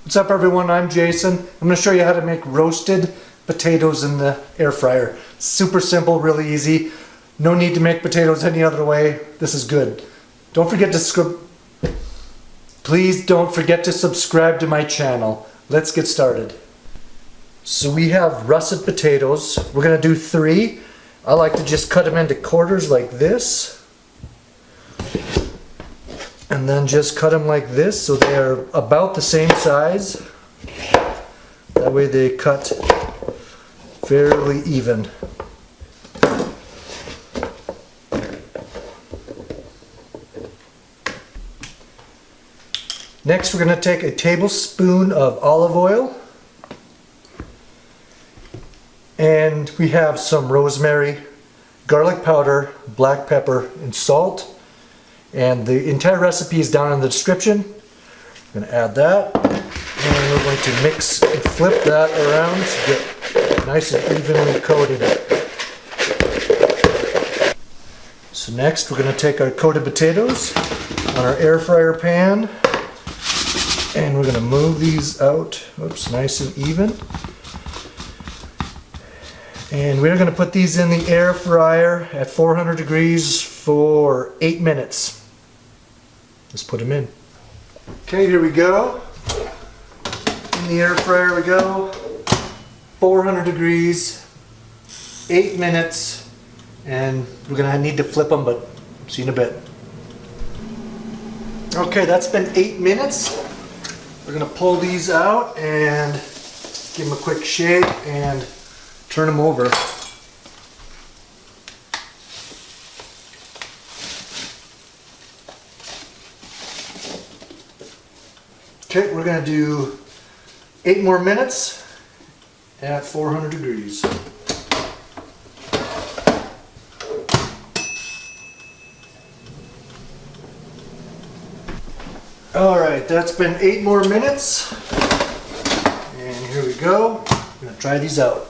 What's up everyone, I'm Jason. I'm going to show you how to make roasted potatoes in the air fryer. Super simple, really easy. No need to make potatoes any other way. This is good. Please don't forget to subscribe to my channel. Let's get started. So we have russet potatoes. We're going to do 3. I like to just cut them into quarters like this. And then just cut them like this so they are about the same size. That way they cut fairly even. Next we're going to take a tablespoon of olive oil. And we have some rosemary, garlic powder, black pepper, and salt. And the entire recipe is down in the description. I'm going to add that. And we're going to mix and flip that around to get nice and evenly coated. So next we're going to take our coated potatoes on our air fryer pan. And we're going to move these out. Oops, nice and even. And we're going to put these in the air fryer at 400 degrees for 8 minutes. Let's put them in. Okay, here we go. In the air fryer we go. 400 degrees, 8 minutes, and we're going to need to flip them, but see you in a bit. Okay, that's been 8 minutes. We're going to pull these out and give them a quick shake and turn them over. Okay, we're going to do 8 more minutes at 400 degrees. Alright, that's been 8 more minutes. And here we go. I'm going to try these out.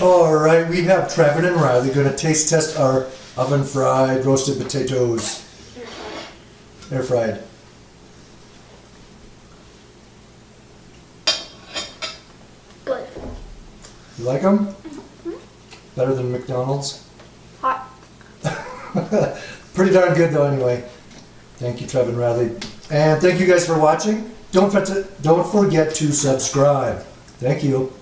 Alright, we have Trevor and Riley going to taste test our oven fried roasted potatoes. Air fried. Good. You like them? Mm-hmm. Better than McDonald's? Hot. Pretty darn good though anyway. Thank you, Trevor and Riley. And thank you guys for watching. Don't forget to subscribe. Thank you.